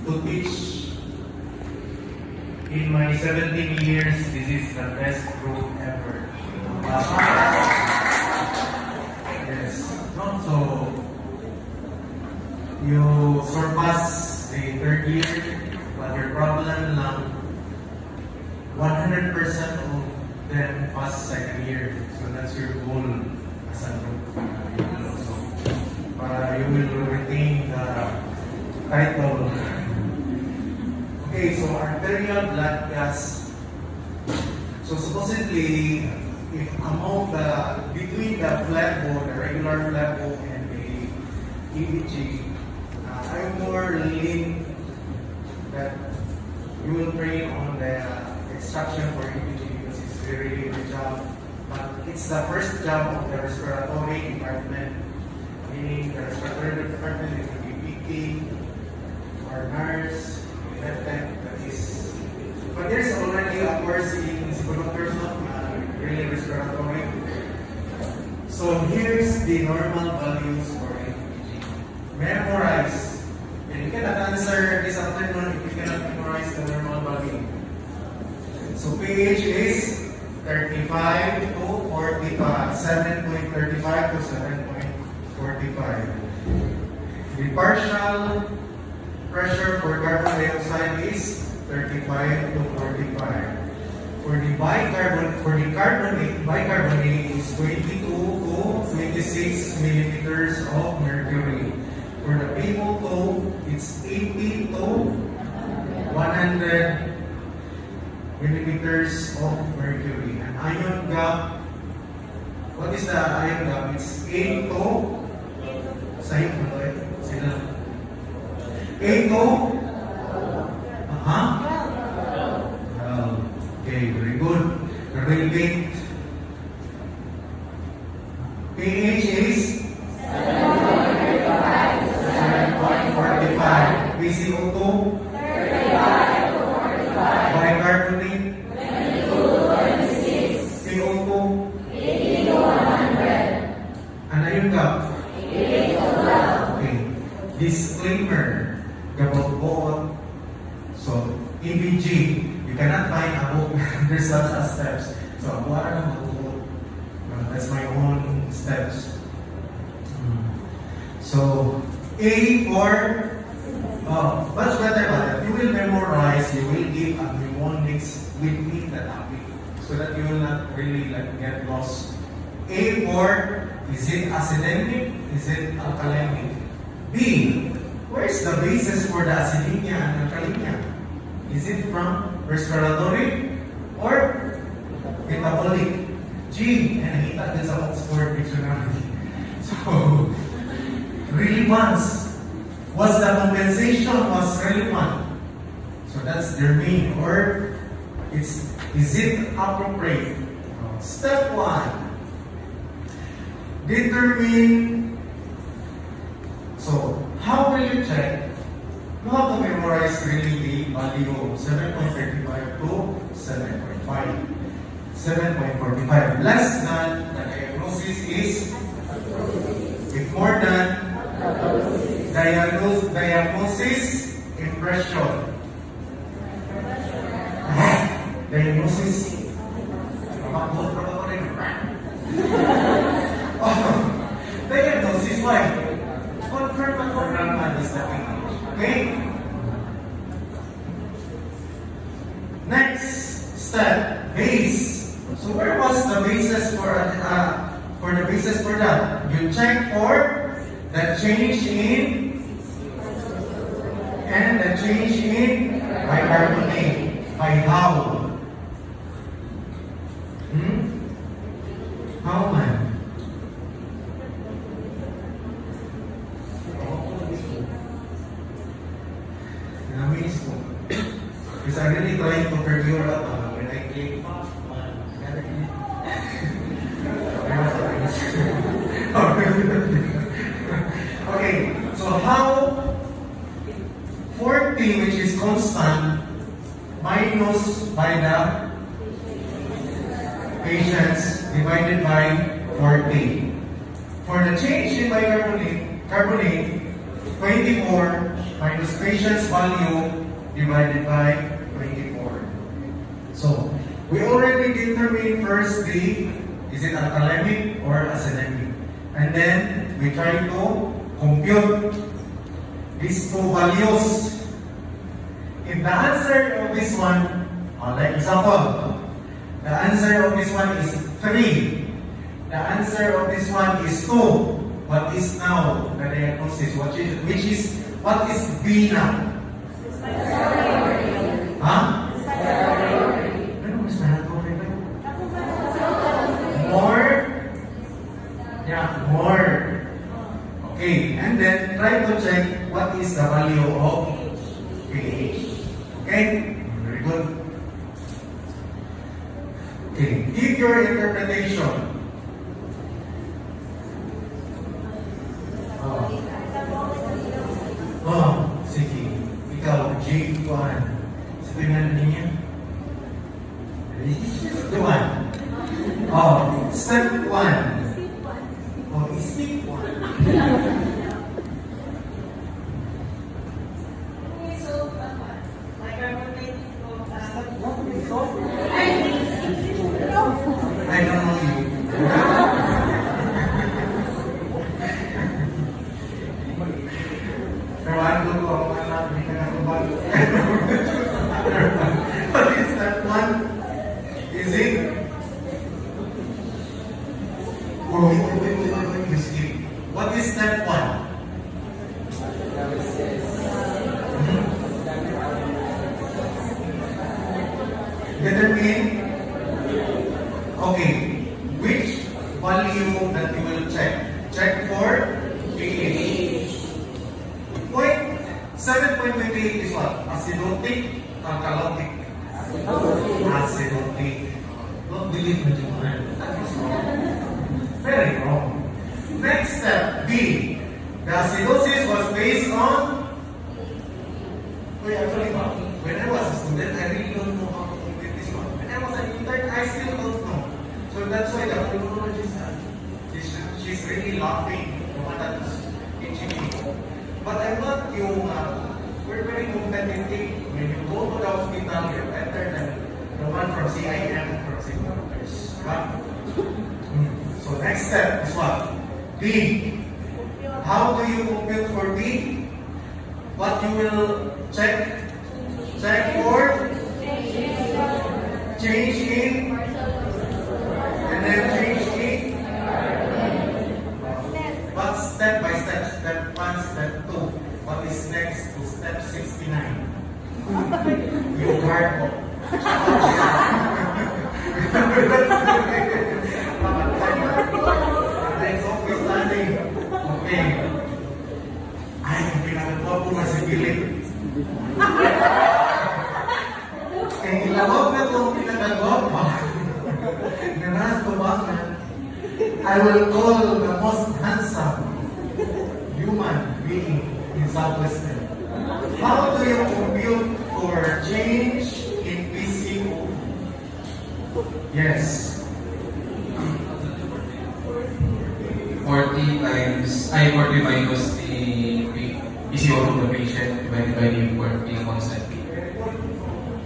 to teach. In my 17 years, this is the best group ever. Yes. So, you surpass the third year, but your problem lang, 100% of them pass second year. So that's your goal as a group. So, para you will retain the title. Okay, so arterial blood gas. So supposedly, if among between the flebo, the regular flebo, and the EBG, I'm more leaning that you will train on the extraction for EBG because it's very good job. But it's the first job of the respiratory department, meaning the respiratory department is going to be picking or nurse. That is, but there's already a course in pseudopersonal, really respiratory. So here's the normal values for EBG. Memorize. And you cannot answer this afternoon if you cannot memorize the normal value. So pH is 35 to 45, 7.35 to 7.45. The partial pressure for carbon dioxide is 35 to 45. For the bicarbonate is 22 to 26 millimeters of mercury. For the people it's 80 to 100 millimeters of mercury. And ion gap, what is the ion gap? It's 8 to 8 to? Okay, very good. Relate. pH is 7.45. PCO2? 35 to 45. Bicarbonate? 22 to 26. CO2? 80 to 100. Ano yung gap? 8 to 12. Okay. Disclaimer. Gabot-bot. So, EBG, you cannot find a book. There's lots of steps. So, that's my own steps. So, A for, what's better about that? You will memorize, you will give a mnemonics within the topic so that you will not really get lost. A for, is it acidemic? Is it alkalemic? B, where's the basis for the acidemia and alkalemia? Is it from respiratory or metabolic? G, and nakita din sa Oxford Dictionary. So, relevance. Was the compensation was relevant? So that's their main. Or is it appropriate? Step 1. Determine. So, how will you check? You have to memorize really the value of 7.35 to 7.5. 7.45. Less than the diagnosis is, if more than diagnosis, impression. Diagnosis. Diagnosis, why? Confirm is the thing. Okay? Next step, base. So where was the basis for the basis for that? You check for the change in and the change in bicarbonate. By how? How man? Because I really trying to figure out when I click. Okay, so how 40, which is constant, minus by the patients divided by 40. For the change in bicarbonate, 24 minus patient's value divided by 24. So, we already determined first is it alkalemic or acidic? And then, we try to compute these two values. If the answer of this one, like example, the answer of this one is 3. The answer of this one is 2. What is now the diagnosis? What is B now? Huh? Ano respiratory ba? More? Yeah, more. Okay, and then try to check what is the value of pH. Okay? Very good. Okay, give your interpretation. Sige. Ikaw, J1. Sa tingnan niya. J1. Step 1. Step 1. I don't know you. Pero ano ko ang anak, hindi ka nakabag. What is that one? Is it? Oh, wait, you skip. What is that one? Determine. Okay, which value that you will check? Check for pH. 7.28 is what? Acidotic, alkalotic. Acidotic. Don't believe me, children. Very wrong. Next step, B. The acidosis was based on. Actually, when I was a student, I really don't know how to complete this one. When I was an intern, I still don't know. So that's why the pulmonologist, she's really laughing. teaching me. But I'm not yung, we're very competitive. When you go to the hospital, you're better than the one from CIM or St. Doctors. Right? So next step is what? B. How do you compute for B? What you will check? Check for change in, and then change in. But step by step, step 1, step 2. What is next to step 69? You carbo. Next office standing. Okay. Ay, pinagagawa po na si Philip. Kaya ilawag na itong pinagagawa pa. Nanas ko ba na? I will call the most handsome human being in Southwestern. How do you compute for change in PCO? Yes. 40 minus the PCO of the patient divided by the working constant.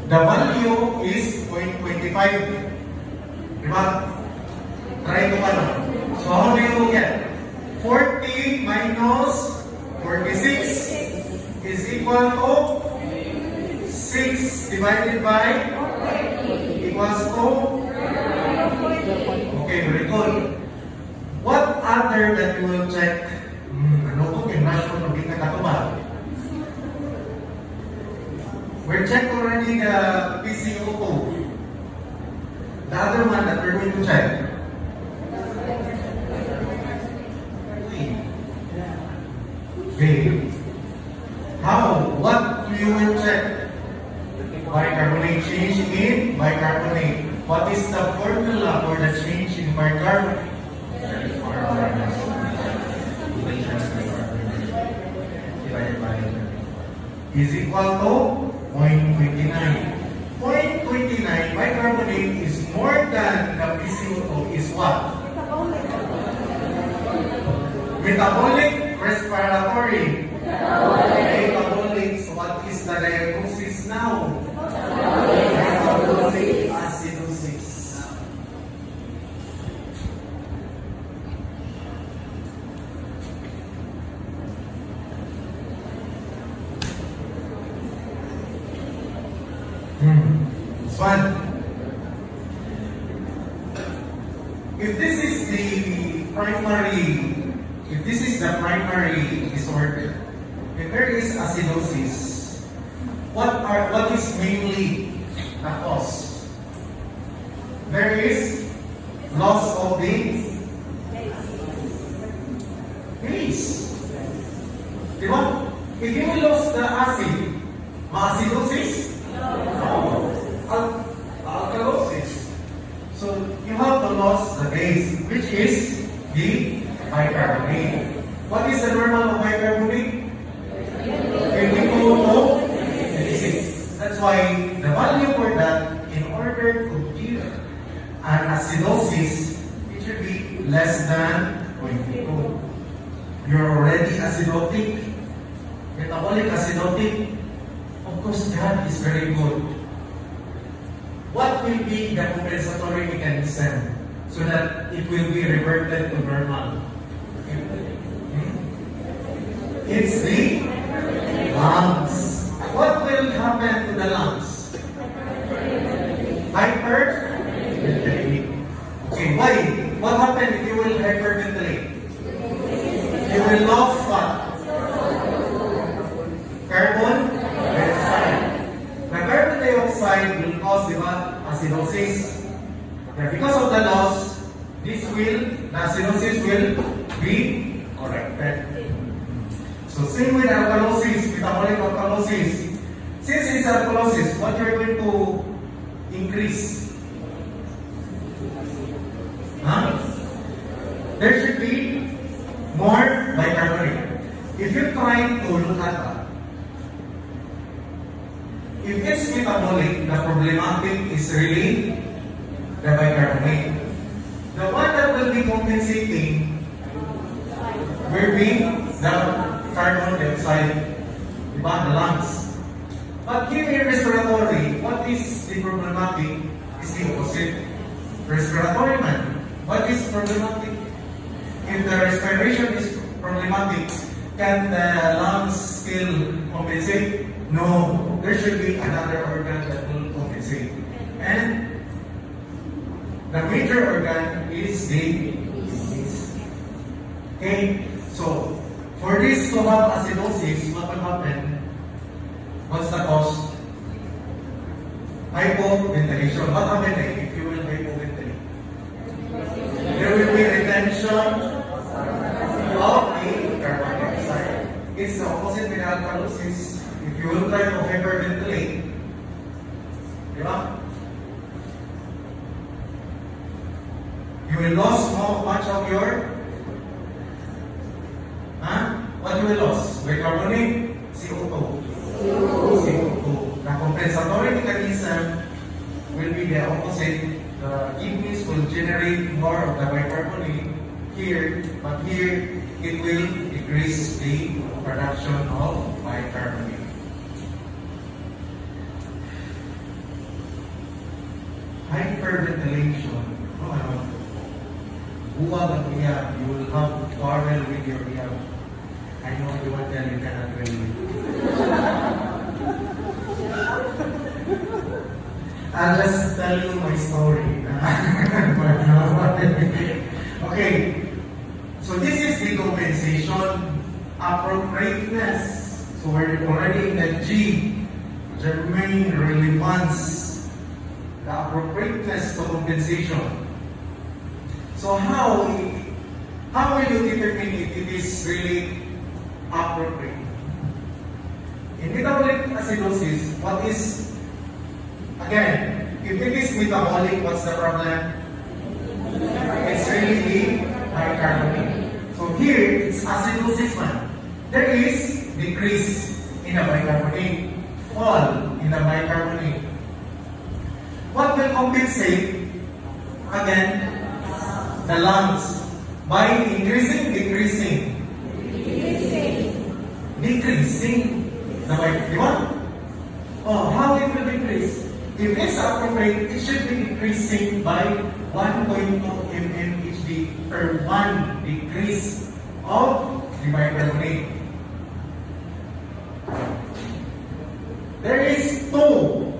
The value is 0.25. Diba? Try to ano. So how do you get? 40 minus 46 is equal to 6 divided by equals to. Okay, very good. What other that you will check? Ano to? Gymnasium ng Bingkatatuba. We checked already the PCO2. The other one that we're going to check. Okay. How? What you will check? Bicarbonate, change in bicarbonate. What is the formula for the change in bicarbonate? Is equal to 0.29. 0.29 bicarbonate is more than the PCO2 is what? Metabolic, respiratory. Metabolic. the diagnosis now? Acidosis. This one. If this is the primary disorder, if there is acidosis, what is mainly the cause? There is loss of the base. Diba? If you lose the acid, ma-acidosis? No. Alkalosis. So you have to lose the base, which is the bicarbonate. What is the normal of bicarbonate? 22 to 26. That's why the value for that, in order to give an acidosis, it should be less than 22. You're already acidotic, metabolic acidotic. Of course, that is very good. What will be the compensatory mechanism so that it will be reverted to normal? It's the lungs. What will happen to the lungs? Hyperventilate. Okay, why? What happens if you will hyperventilate? You will lose what? Carbon dioxide. The carbon dioxide will cause the acidosis. Because of the loss, the acidosis will be corrected. So same with alkalosis, metabolic alkalosis. Since it's alkalosis, what you're going to increase? There should be more bicarbonate. If you try to look at that, if it's metabolic, the problematic is really the bicarbonate. The one that will be compensating will be the carbon dioxide, the lungs. But here in respiratory, what is the problematic is the opposite. Respiratory man, what is problematic? If the respiration is problematic, can the lungs still compensate? No, there should be another organ that will compensate. And the major organ is the kidneys. Okay, so for this to have acidosis, what will happen? What's the cause? Hypoventilation. What happens if you will hypoventilate? There will be retention of the carbon dioxide. It's the opposite with alkalosis. If you will try to hyperventilate, you will lose much of your what you will lose? Bicarbonate, CO2. The compensatory mechanism will be the opposite. The kidneys will generate more of the bicarbonate here, but here it will decrease the production of bicarbonate. Hyperventilation. You will have quarrel with your ear. I know you want to tell you cannot really. I'll just tell you my story. Okay. So this is the compensation. Appropriateness. So we're already in the G. Germane relevance. The appropriateness to compensation. So how will you determine if it is really appropriate? In metabolic acidosis, what is, again, if it is metabolic, what's the problem? It's really the bicarbonate. So here, it's acidosis man. There is decrease in the bicarbonate, fall in the bicarbonate. What will compensate? Again, the lungs. By increasing, decreasing. The bicarbonate. If it's appropriate, it should be decreasing by 1.2 mmHg per 1 decrease of the bicarbonate. There is 2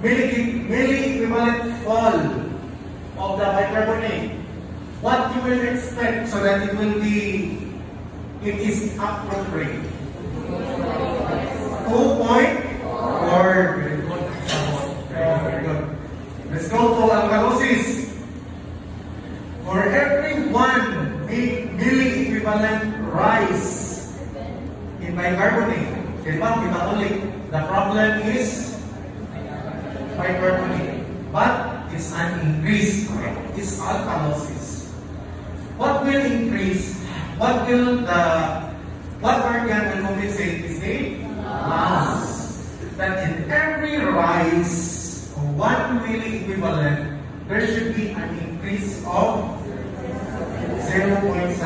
milli-equivalent fall of the bicarbonate. What you will expect so that it is appropriate? 2.4. Very good. Let's go to alkalosis. For every 1 milli-equivalent rise in bicarbonate, the problem is bicarbonate, but it's an increase. It's alkalosis. What will increase? What organ will compensate is the mass. That in every rise of 1 milli-equivalent, there should be an increase of 0.7.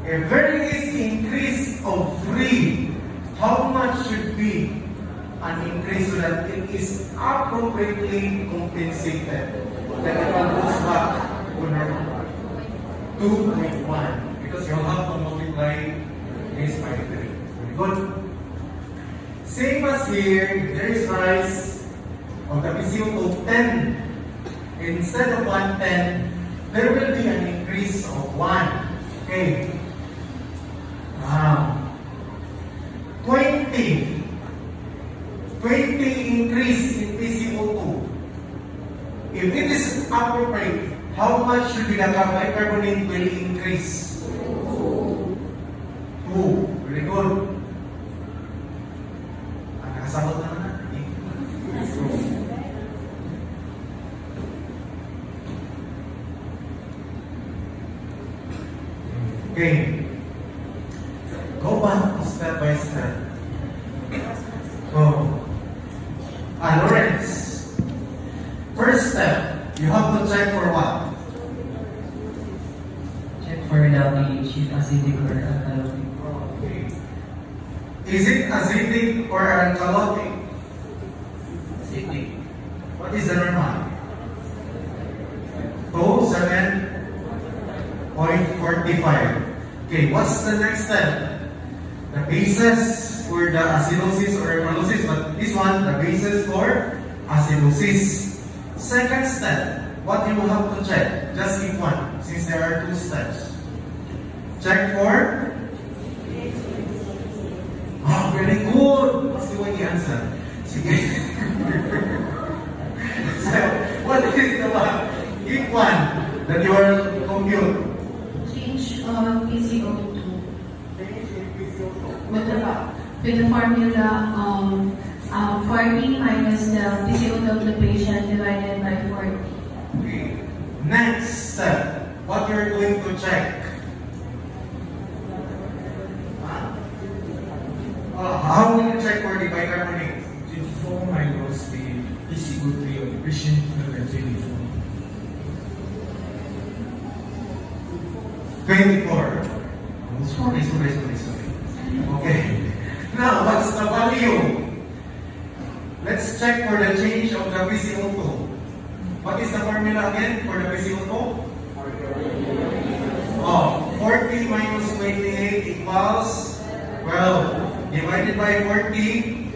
If there is increase of 3, how much should be an increase so that it is appropriately compensated? Then it will goes back to normal. 2.1. Because you'll have to multiply this by 3. Very good. Same as here, there is rise of the PCO2 10. Instead of 110, there will be an increase of 1. Okay. 20 increase in PCO2. If it is appropriate, how much should be the bicarbonate will increase? 2. Very good. Nakasabot na natin. Okay. Go back step by step. Lawrence. First step, you have to check for what? Check for the pH, acidic or alkalotic. Okay. Is it acidic or alkalotic? Acidic. What is the normal? 7.45. Okay, what's the next step? The basis for the acidosis or alkalosis, but this one, the basis for acidosis. Second step, what you will have to check? Just keep one, since there are 2 steps. Check for? Oh, very good! What's the answer? Sige. So, what is the one? Keep one that you will compute. Change PCO2. Change in PCO2. With the formula 40 minus the PCO2 of the patient divided by 40. Okay. Next step, what you're going to check? How will you check for the bicarbonate? 24 minus the PCO3 of the patient divided by 24. Sorry. Okay. Now, what's the value? Let's check for the change of the PCO2. What is the formula again for the PCO2? 40 minus 28 equals 12. Divided by 40,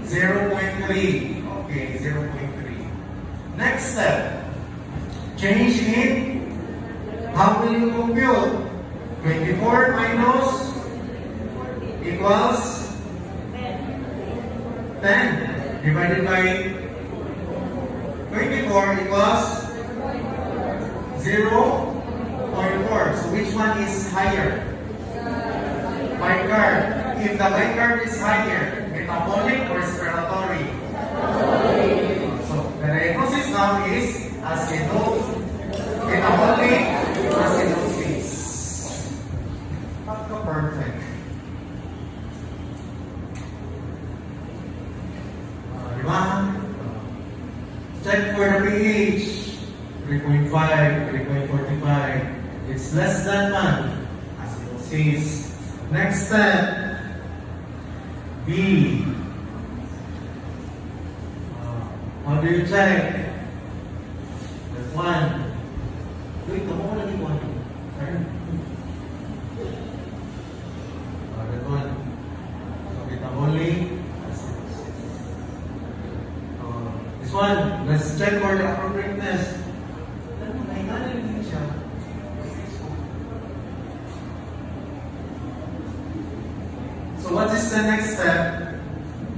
0.3. Okay, 0.3. Next step, change in, how will you compute? 24 minus equals 10 divided by 24 equals 0.4. So which one is higher? Bicarb. If the bicarb is higher, metabolic or respiratory? So the diagnosis now is metabolic acidosis. Perfect. Check for the pH. 3.5, 3.45. It's less than 1. Acidosis. Next step. B. How do you check? That's one. Wait, come on, lagi one. Turn. That one. So, metabolic acidosis. This one, let's check for the appropriateness. So what is the next step?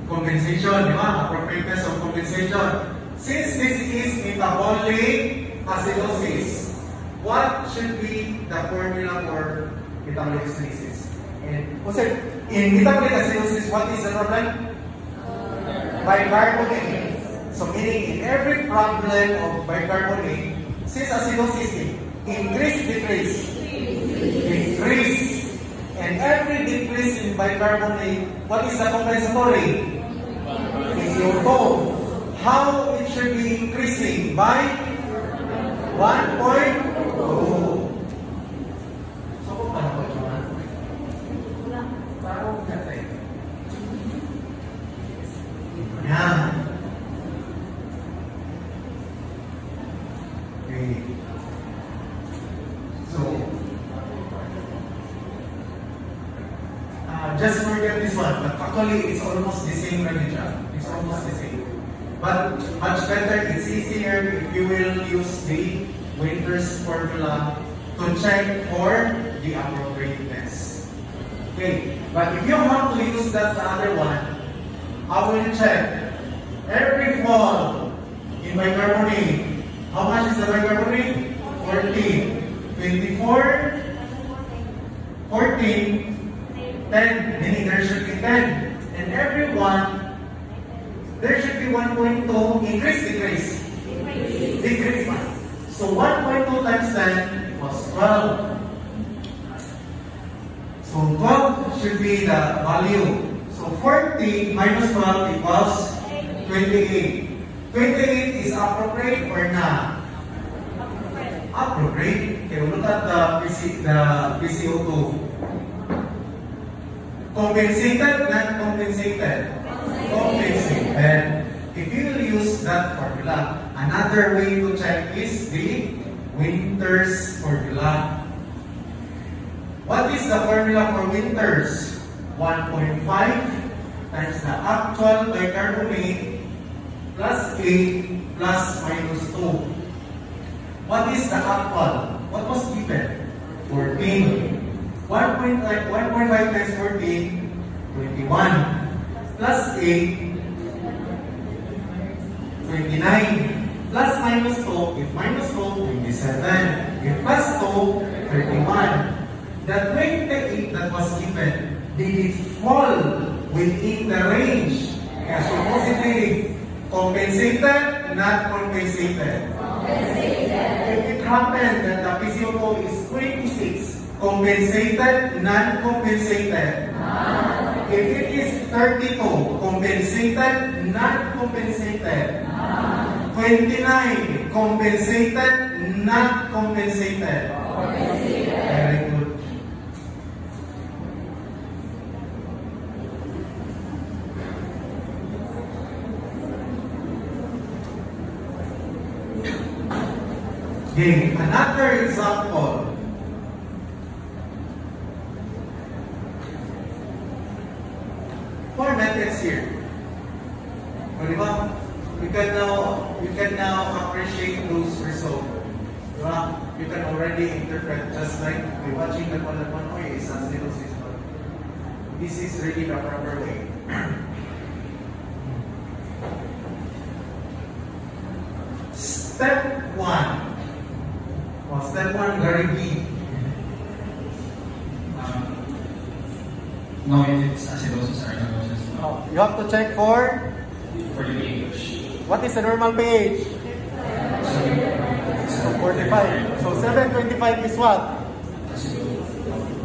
Compensation, di ba? Appropriateness of compensation. Since this is metabolic acidosis, what should be the formula for metabolic acidosis? And in metabolic acidosis, what is the problem? Bicarbonate. So meaning in every problem of bicarbonate, since acidosis increase, decrease, decrease. And every decrease in bicarbonate, what is the compensatory? PCO2. How it should be increasing? By 1.2. So, kung paano ko ito? Parang katay. Yan. Okay. So, just forget this one, but actually it's almost the same religion. It's almost the same. But much better, it's easier if you will use the Winter's formula to check for the appropriateness. Okay, but if you have to use that other one, I will check every fall in bicarbonate. How much is the bicarbonate? 14. 24, 14, 10, meaning there should be 10. And every one, there should be 1.2, increase, decrease? Decrease. So 1.2 times 10 was 12. So 12 should be the value. So 40 minus 12 equals 28. 28 is appropriate or not? Appropriate. Okay, look at the PCO2. Compensated, not compensated? Compensated. If you will use that formula, another way to check is the Winter's formula. What is the formula for Winter's? 1.5 times the actual bicarbonate plus 8 plus minus 2. What is the actual? What was given? 14. 1.5 times 14, 21. Plus 8, 29. Plus minus 2, if minus 2, 27. If plus 2, 31. The 28 that was given, did it fall within the range? Kaya supposedly, compensated, not compensated? Compensated. If it happened that the PCO2 is 26, compensated, non-compensated? If it is 32, compensated, non-compensated? 29, compensated, not compensated? Very good. Okay, another example. For methods here. Diba? You can now appreciate those results. Diba? You can already interpret, just like we're watching the one way is acidosis. This is really the proper way. Step 1. Well, step 1, very deep. No, if it's acidosis or alkalosis. You have to check for For the pH. what is the normal pH? So 45. So 725 is what?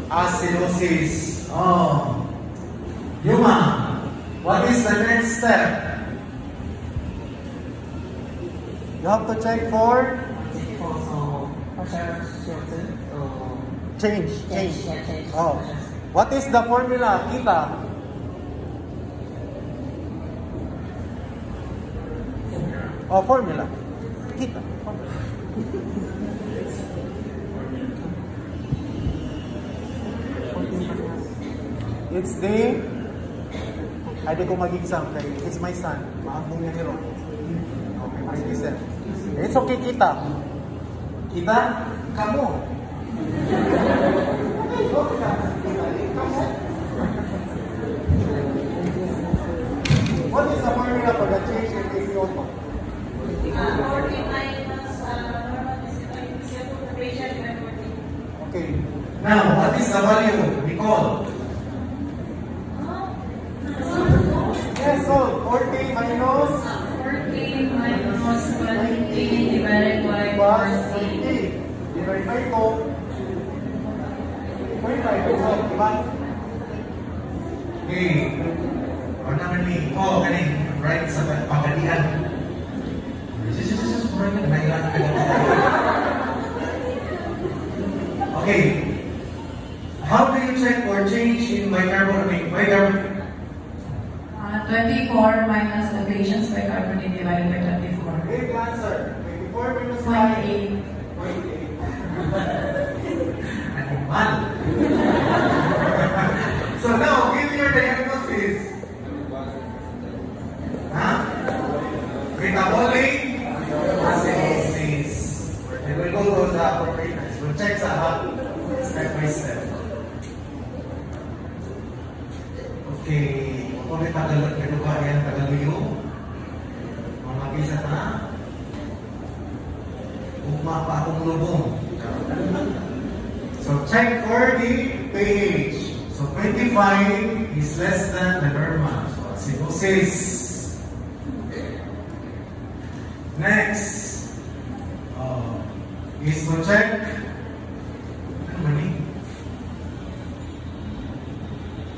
Acidosis. Oh. Yuma, what is the next step? You have to check for change. Oh. What is the formula? Kita. Oh, formula. Kita. Formula. It's the... Ay, di ko mag-exam. It's my son. Maambong niya ni Ron. Okay, mag-exam. It's okay, kita. Kita? Kamu. What is the formula for the change in PCO2? 40 minus normal PCO2 the patient by 40. Okay. Now, what is the value? Recall. Yes, so 40 minus 40 minus 20 divided by plus 40. 20 divided by 2. 0.5. Diba? Okay. O naman ni, kanin, right sa pagkalian. Sus, kurang na, nailan ka lang. Okay. How do you check for change in bicarbonate? 24 minus the patient's bicarbonate divided by 24. Great answer. 24 minus 5. 0.8. Animal. So now, give me your diagnosis. Huh? Metabolic acidosis. We will go to the appropriateness. We'll check sa step by step. Okay. Kung tagalog ito ba yan, tagaluyo? Mga bisa na. Ugma pa akong lubong. So check for the pH. So 25 is less than the normal. So acidosis. Next is to check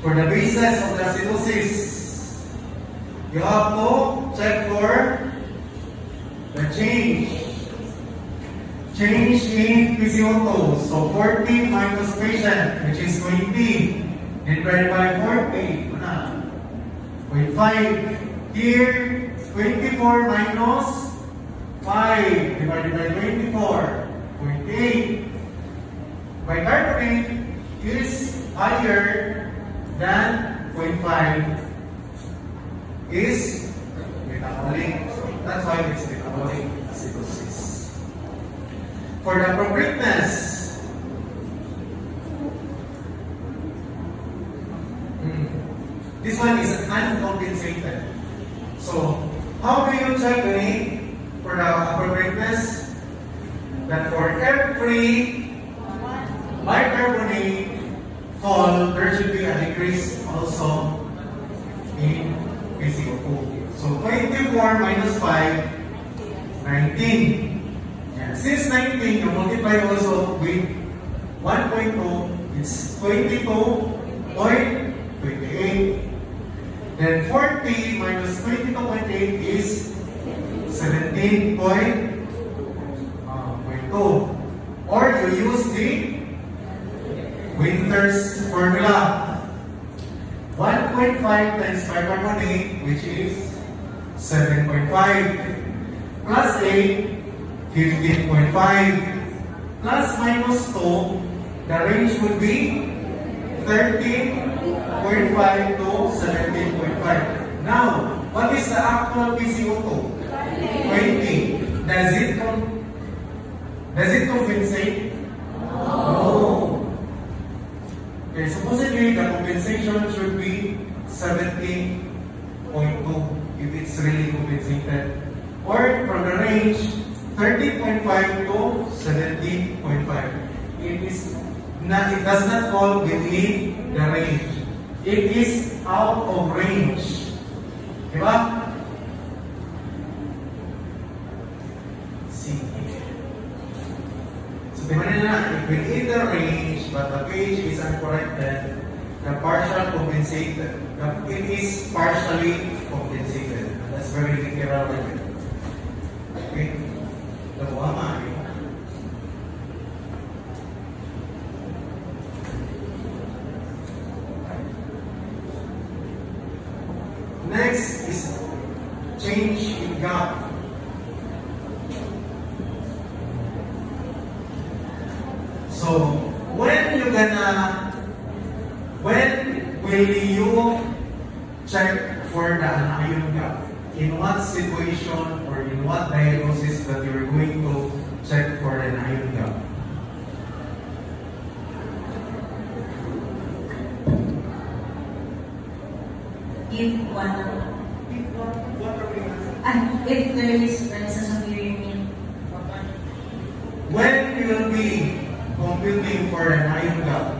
for the basis of the acidosis. You have to check for the change in PCO2. So 40 minus patient, which is 20, divided by 40. 0.5. Here, 24 minus 5 divided by 24. 0.8. Bicarbonate is higher than 0.5 is metabolic. So that's why it's metabolic acidosis. For the appropriateness, this one is uncompensated. So how do you check for the appropriateness? That for every bicarbonate fall, there should be a decrease also in PCO2. So 24 minus 5, 19. And since 19, you multiply also with 1.2, it's 22.28. Then 40 minus 22.8 is 17.2. Or you use the Winter's formula. 1.5 times bicarbonate, which is 7.5, plus 8, 15.5, plus minus 2, the range would be 13.5 to 17.5. Now, what is the actual PCO2? 20. Does it compensate? No. Okay, supposedly the compensation should be 17.2 if it's really compensated. Or from the range 13.5 to 17.5. It does not fall within the range. It is out of range. Diba? If within the range, but the pH is uncorrected, the partial compensated. It is partially compensated. That's very literal. Okay? Next is change in gap. So, when will you check for the anion gap? In what situation or in what diagnosis that you're going to check for an anion gap? If there is presence of urine. When you will be computing for an ion gap?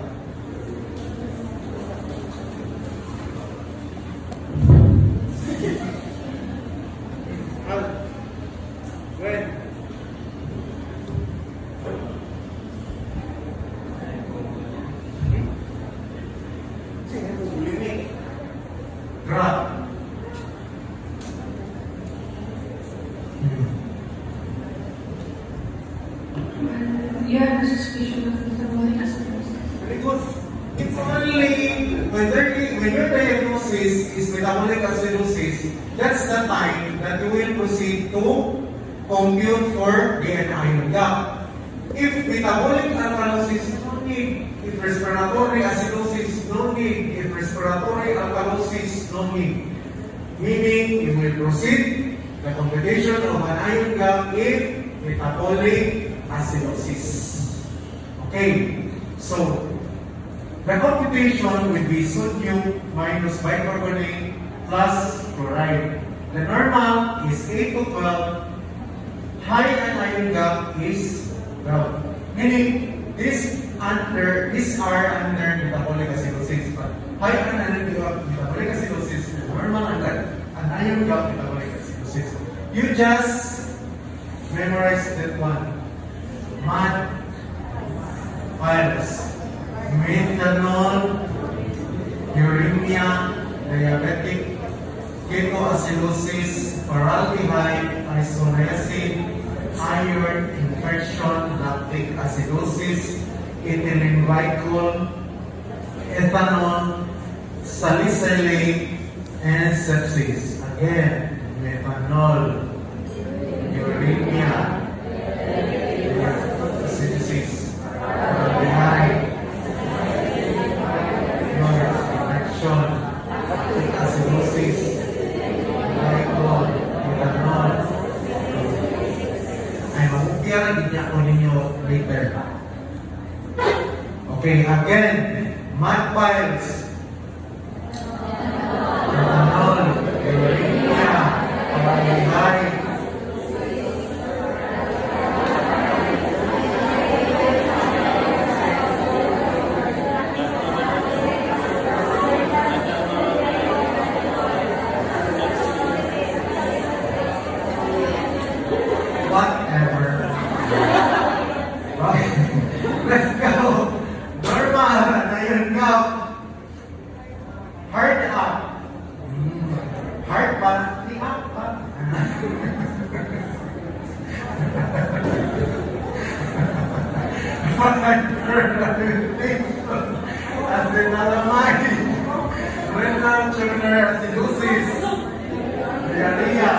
When? Drop. You have a suspicion of metabolic acidosis. Very good. It's only when your diagnosis is metabolic acidosis, that's the time that you will proceed to compute for the anion gap. If metabolic alkalosis, no need. If respiratory acidosis, no need. If respiratory alkalosis, no need. Meaning, you will proceed the computation of an ion gap if metabolic acidosis. Okay, so the computation will be sodium minus bicarbonate plus chloride. The normal is 8 to 12. High anion gap is 12. Meaning, these are under metabolic acidosis. But high anion gap metabolic acidosis, normal anion gap metabolic acidosis. You just memorize that one. MAD virus, methanol, uremia, diabetic, ketoacidosis, formaldehyde, isoniazid, iron infection, lactic acidosis, ethylene glycol, ethanol, salicylate, and sepsis. Again, methanol, uremia, acidosis, formaldehyde, infection, lactic acidosis, glycol, ethanol. Ay, mag-umpira din niya ako ninyo later. Okay, again, MAD files, ethanol, uremia, formaldehyde, whatever. Okay, let's go. Normal, anion gap. Heart up. Heart pa? Di up pa. Adrenalamide. Renal tubular acidosis. Diarrhea.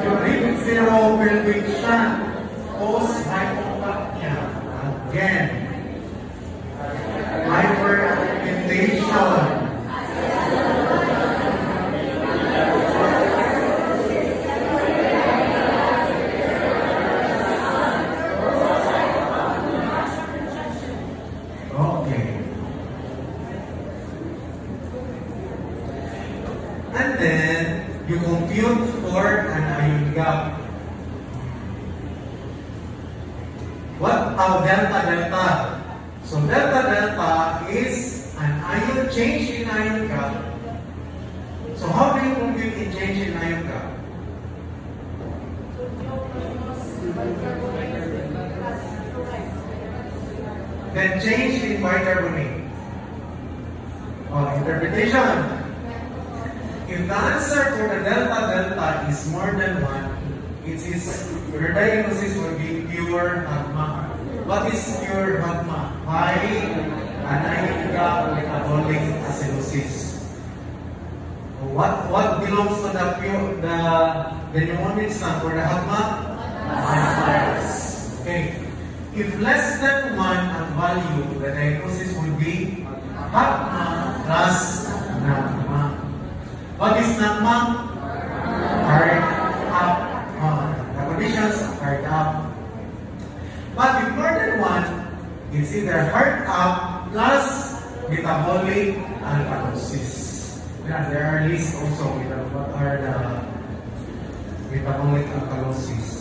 Urine zero pelvic shunt. Post-hypopacnia. Again. Hyperpigmentation. Okay. And then you compute for an ion gap. What? Delta. So delta is an ion change in ion gap. So how do you compute a change in ion gap? Then change in bicarbonate. Interpretation. If the answer for the delta is more than 1, it is your diagnosis will be pure HADMA. What is pure HADMA? High anion gap metabolic acidosis. What belongs to the mnemonics for the HADMA? Virus. Okay. If less than 1 ang value, the diagnosis would be HAPMA plus NAGMA. What is NAGMA? Heart up. The conditions heart up. But if more than 1, it's either heart up plus metabolic alkalosis. Yeah, there are lists also with what are the metabolic alkalosis.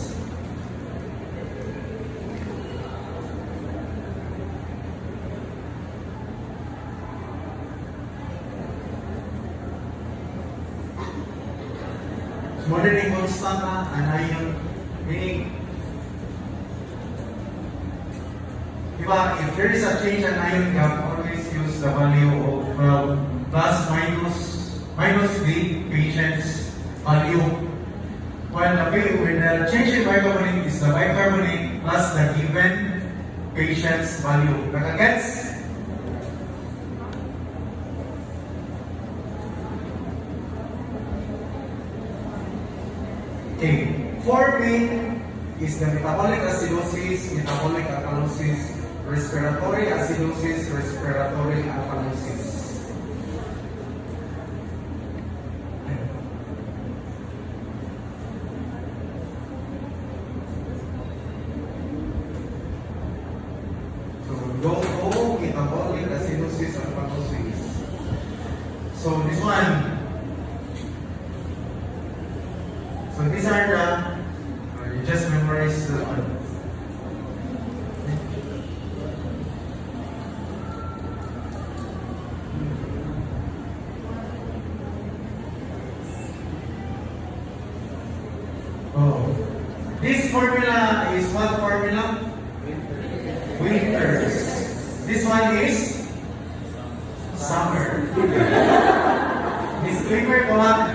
Modeling constant and ion meaning if there is a change in ion gap, always use the value of plus minus the patient's value. When the change in bicarbonate is the bicarbonate plus the given patient's value. Nakagets? Okay. Forming is the metabolic acidosis, metabolic alkalosis, respiratory acidosis, respiratory alkalosis. So, low metabolic acidosis, alkalosis. So, this one. So, these are the, you just memorize the one. This formula is what formula? Winters. This one is summer. Disclaimer ko ha.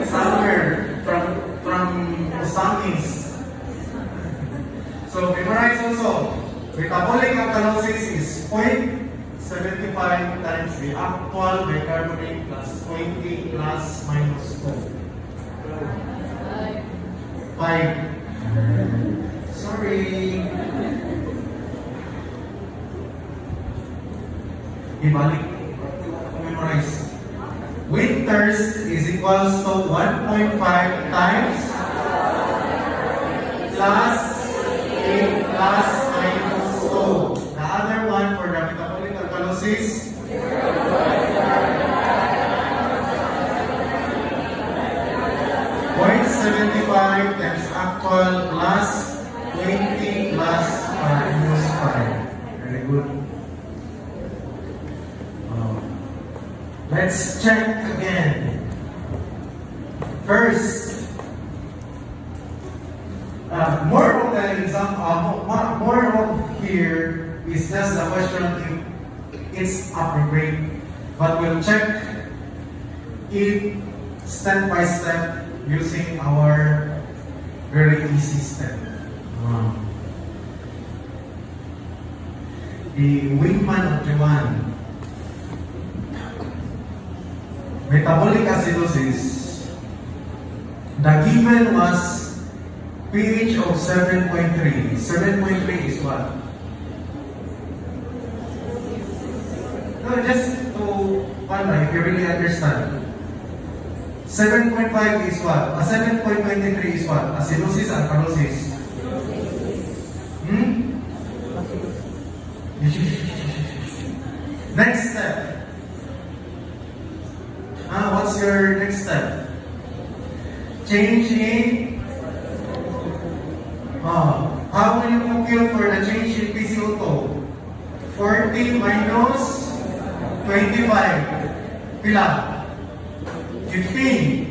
Summer from Osamis. So memorize also. Metabolic alkalosis is 0.75 times the actual bicarbonate plus 20 plus minus 2. 5. Sorry. Ibalik. Memorize. Winters is equals to 1.5 times plus 8 plus minus 2. The other one for the metabolic alkalosis. 0.75 times actual plus 20 plus minus 5. Very good. Let's check again. First, more of the example, more of here is just the question if it's appropriate, but we'll check it step by step using our very easy step. The Wingman of Japan. Metabolic acidosis. The given was pH of 7.3. 7.3 is what? No, just to wonder if you really understand. 7.5 is what? 7.23 is what? Acidosis, alkalosis. Next step. What's your next step? Change in. How will you compute for the change in PCO2? 40 minus 25. Pila? 15.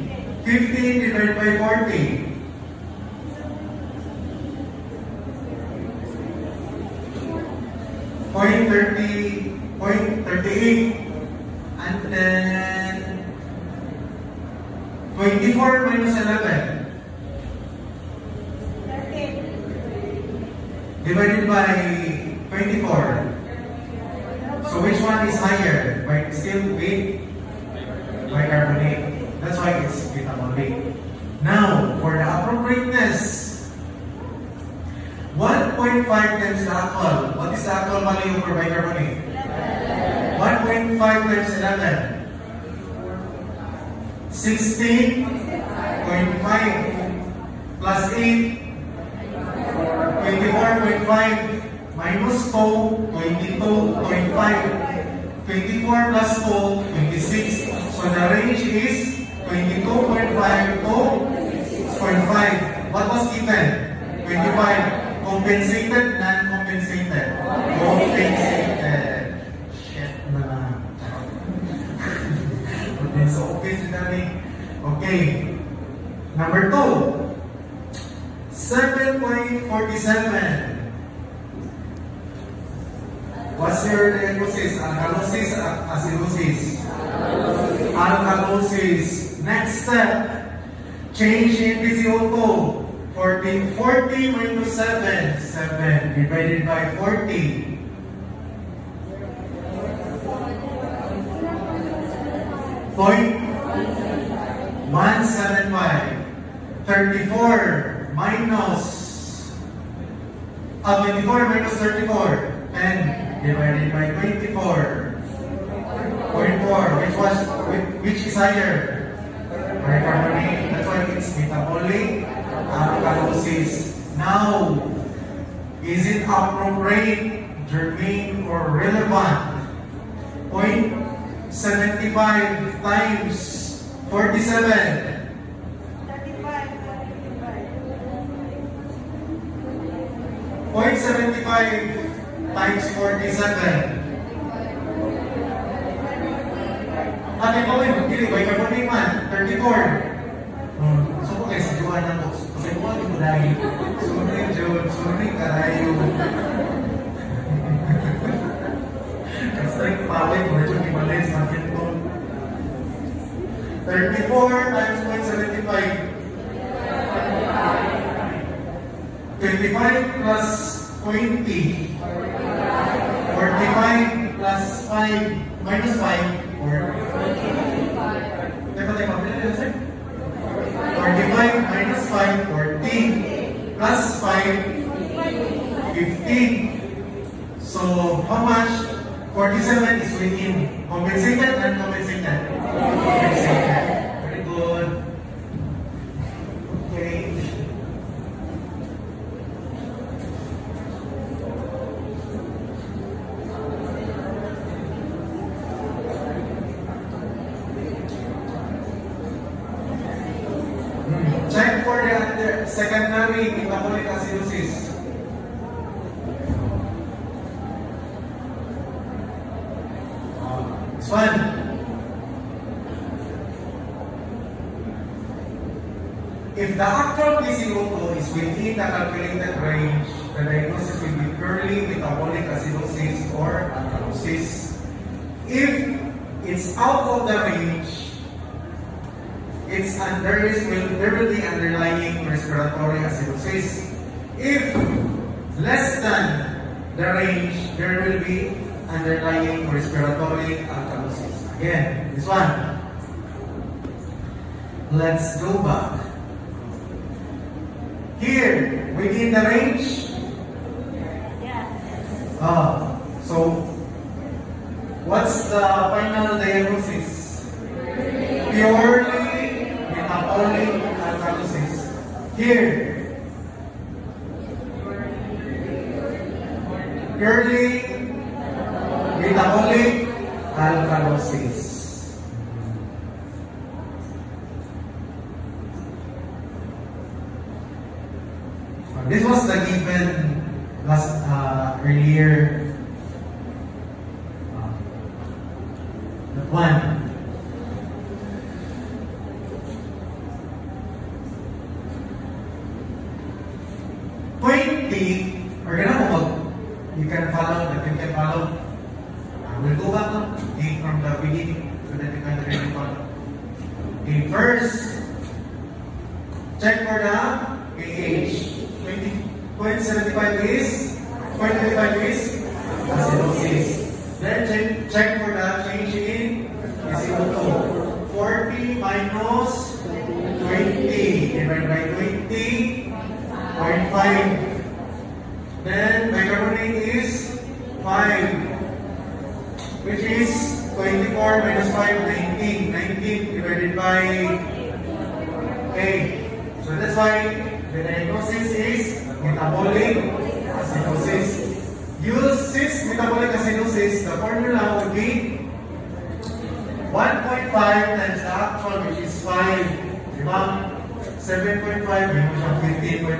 15 divided by 40. 0.38. And then 24 minus 11. 13. Divided by 24. So which one is higher? By still with bicarbonate. That's why it's metabolic. Now, for the appropriateness, 1.5 1.5 times the actual. What is the actual value for bicarbonate? 1.5 times 11. 16.5 plus 8. 24.5 minus 2, 22.5. 24 plus 2, 26. So the range is 22.5 to 6.5. What was given? 25. Compensated, non-compensated. Compensated. Shit na. So, okay. Number 2. 7.47. What's your diagnosis? Alkalosis, acidosis? Alkalosis. Next step. Change in PCO2. 40 minus 7. 7 divided by 40. 0.175. 34 minus 24 minus 34. 10 divided by 24. 0.4. Which is higher? Bicarbonate. That's why it's metabolic alkalosis. Now, is it appropriate, germane, or relevant? 0.75 times 47. 0.75 times 47. Ate ko rin, hindi ba? Ikaw ni man, 34. So ko kayo sa Juan na ko. Kasi ko ang ito dahil. Sunin, Jun. Sunin, karayo. It's like pawin mo. Ito kibalay sa akin ko. 34 times 0.75. 25 plus 20. 45 plus 5 minus 5. 45 minus 5, 14. Plus 5, 15. So, how much? 47 is within. Compensated and compensated? Compensated. Very good. Okay. Check for the secondary metabolic acidosis. This one. If the actual PCO2 is within the calculated range, the diagnosis will be purely metabolic acidosis or alkalosis. If it's out of the range, there will be underlying respiratory acidosis. If less than the range, there will be underlying respiratory alkalosis. Again, this one. Let's go back. Here, within the range. So what's the final diagnosis? Purely metabolic alkalosis. Here, purely metabolic alkalosis. This was the given last earlier. That one. You can follow, that you can follow. We'll go back from the beginning so that you can really follow. Okay, first, check for the pH. 20.75 is 0.25 is acidosis. Then check for the change in PCO2. 40 minus 20 divided by 20.5. Then rate is 5, which is 24 minus 5, 19. 19 divided by 8. So that's why the diagnosis is metabolic acidosis. Use cis metabolic acidosis, the formula would be 1.5 times the actual, which is 5. Diba? 7.5, may mo siyang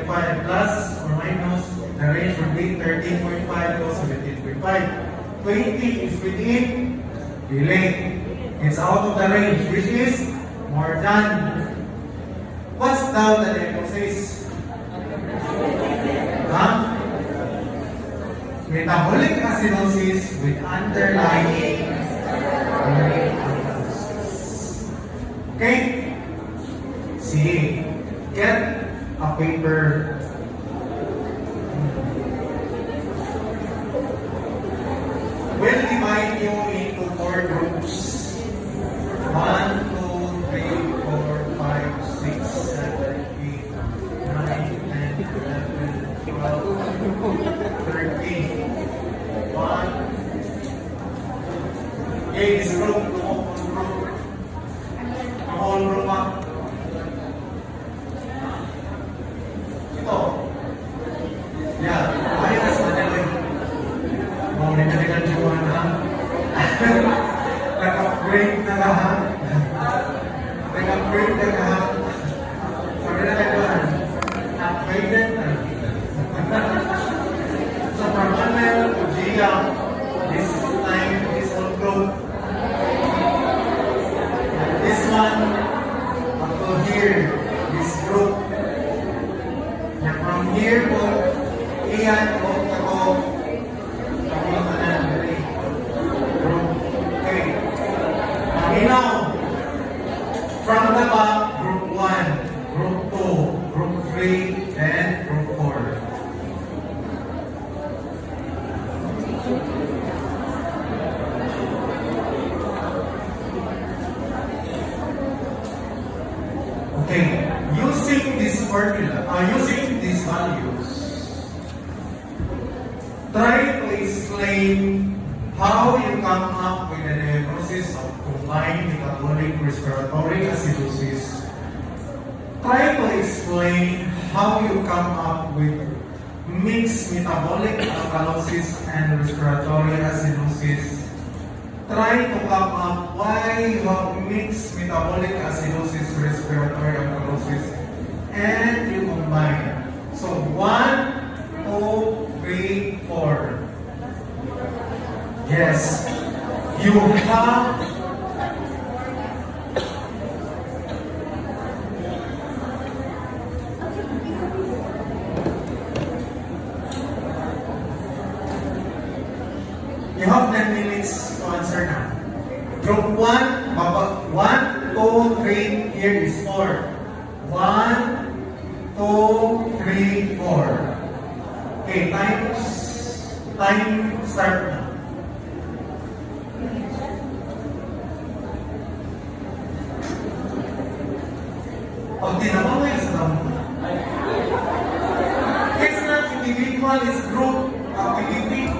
15.5 plus or minus, the range would be 13.5 to 17.5. 20 is within, delay. It's out of the range, which is more than. What's now the diagnosis? Metabolic acidosis with underlying acidosis. Okay? See, get a paper. We'll divide you into 4 groups. 1, 2, 3, 4, 5, 6, 7, 8, 9, 10, 11, 12, 13. 1. Okay, this group, the whole group up. Ito. Yeah, minus na natin. Mau dinalikan cuma na. Nag-upgrade na lahat. Nag-upgrade na lahat. Sabi na kayo, upgraded na. So from Anel to Gia, this time is all group. And this one, up to here, this group. And from here to Ian, ako, okay. Now, from the back, group 1, group 2, group 3, and group 4. Okay, using this formula, using these values, try to explain how you come up with a diagnosis of combined metabolic respiratory acidosis. Try to explain how you come up with mixed metabolic alkalosis and respiratory acidosis. Try to come up why you have mixed metabolic acidosis, respiratory alkalosis, and you combine. So 1, 2, 3, 4. Yes, you have you have 10 minutes to answer now. Group 1, 1, 2, 3, here is 4. 1, 2, 3, 4. Okay, time start now. Pag tinamang mo yung sa it's not individual, it's group activity.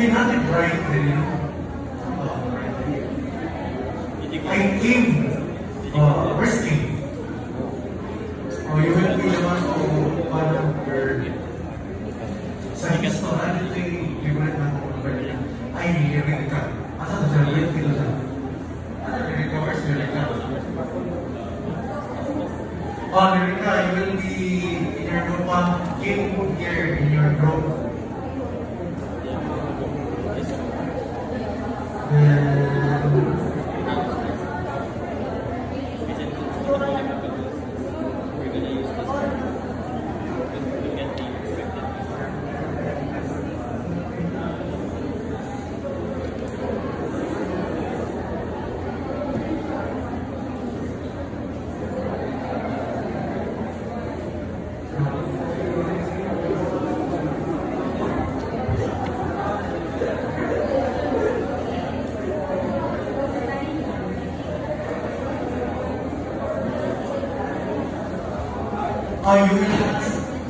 cannot write really. I came. Where's King? You will be the one who sa history, favorite na ko ay lyric ka. Asa na siya? Lyric ka siya. Lyric ka, where's lyric ka? Lyric ka, you will be in your group King here in your group.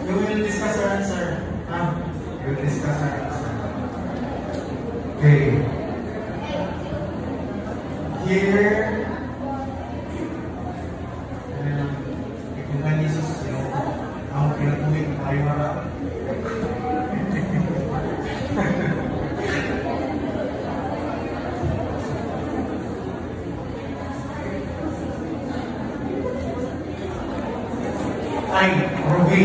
You will discuss your answer. You will discuss your answer. Okay. Here, ipungan Jesus, ang pinapuhin tayo para. Ruby,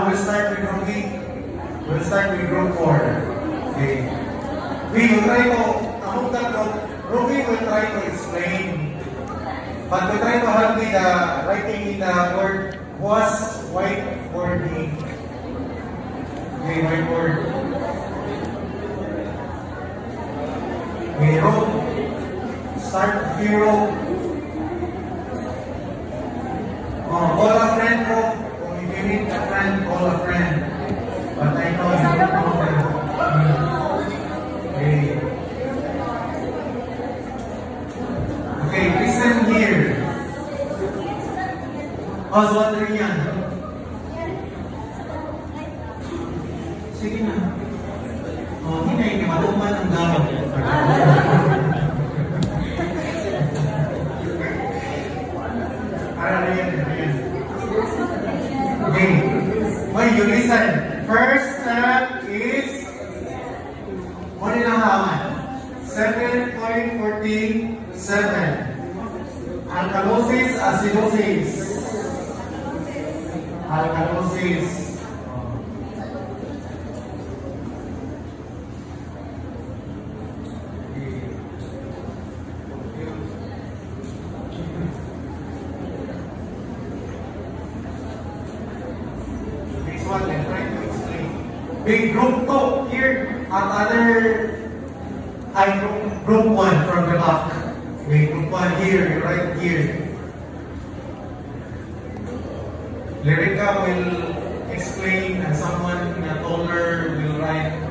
we'll start with Ruby. We'll start with group 4. Okay. We will try to, Ruby will try to explain, but we try to help with the writing in the word was whiteboarding. Okay, whiteboard. We wrote. Start hero. Call a friend, bro. If you meet a friend, call a friend. But I know you don't know them. Okay. Okay, listen here. How's wondering yan? Sige na. Hinay, matuman ang gamit. Okay, when you listen, first step is what in halaman? 7.47. Alkalosis, acidosis. Alkalosis. Big group 2 here at other group 1 from the back. Okay, group 1 here, right here. Lyrica will explain and someone taller will write.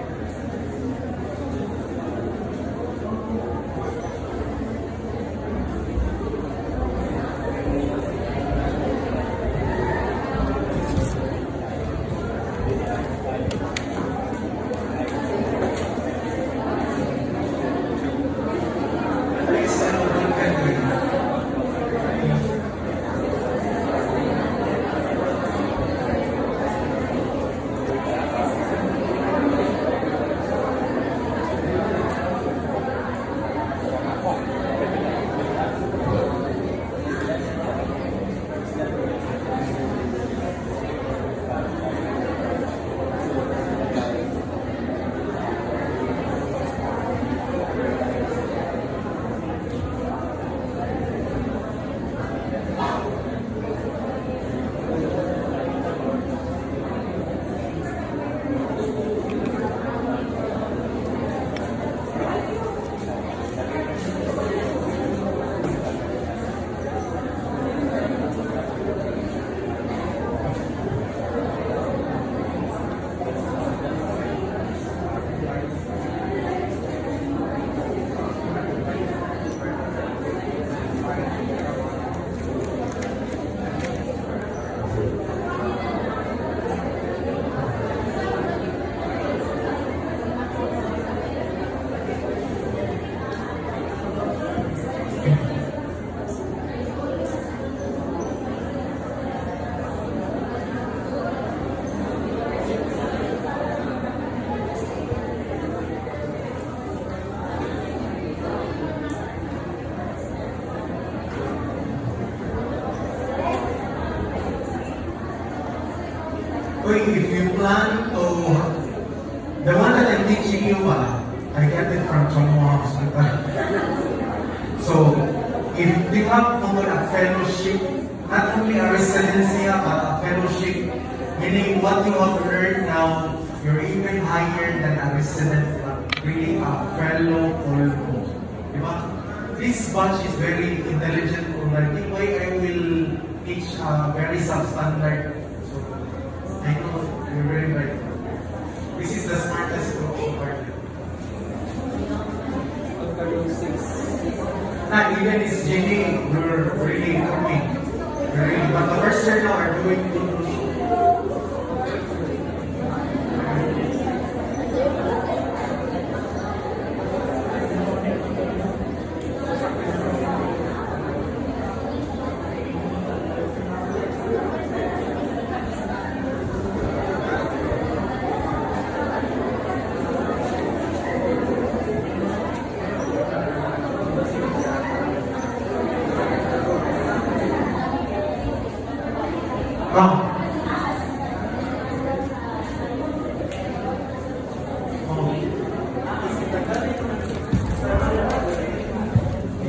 way, if you plan to, the one that I'm teaching you, I got it from Chamoa Hospital. So, if you have a fellowship, not only a residency, but a fellowship, meaning what you have learned now, you're even higher than a resident, really a fellow almost. Diba? This batch is very intelligent already. Why I will teach very substandard. So, I know you're very right. This is the smartest group so far. Even this Jenny, we're really coming. Really, but the first year now are doing good.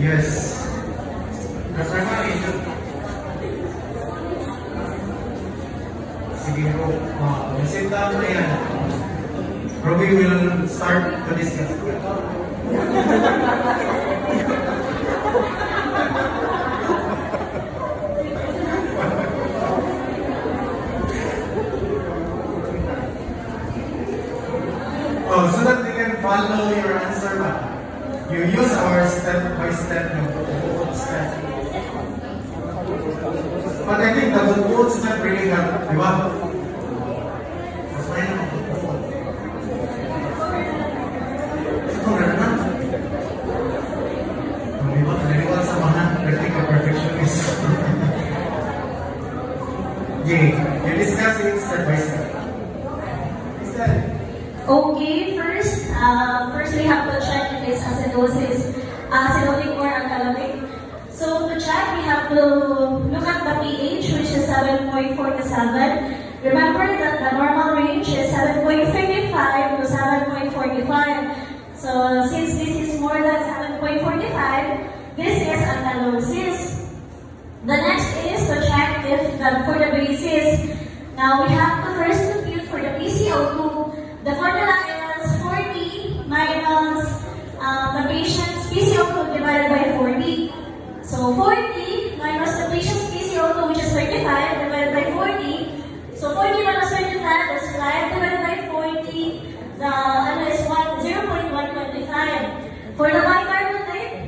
Yes. Sige bro, visit na yan. Robbie will start to discuss. So that they can follow your answer, you use our step-by-step step. But I think the good step really helped, di ba? Mas may naman good. Ito na na. Di ba? Naliwal sa mga practical perfectionist. Okay, you discuss it step-by-step. Okay, first we have to check if it's acidosis, acidotic or alkalotic. So to check, we have to look at the pH, which is 7.47. Remember that the normal range is 7.55 to 7.45. So since this is more than 7.45, this is alkalosis. The next is to check if for the basis. Now we have to first compute for the PCO2. The formula is 40 minus the patient's PCO2 divided by 40. So 40 minus the patient's PCO2, which is 25, divided by 40. So 40 minus 25 is 5 divided by 40. The ano is 0.125. For the bicarbonate,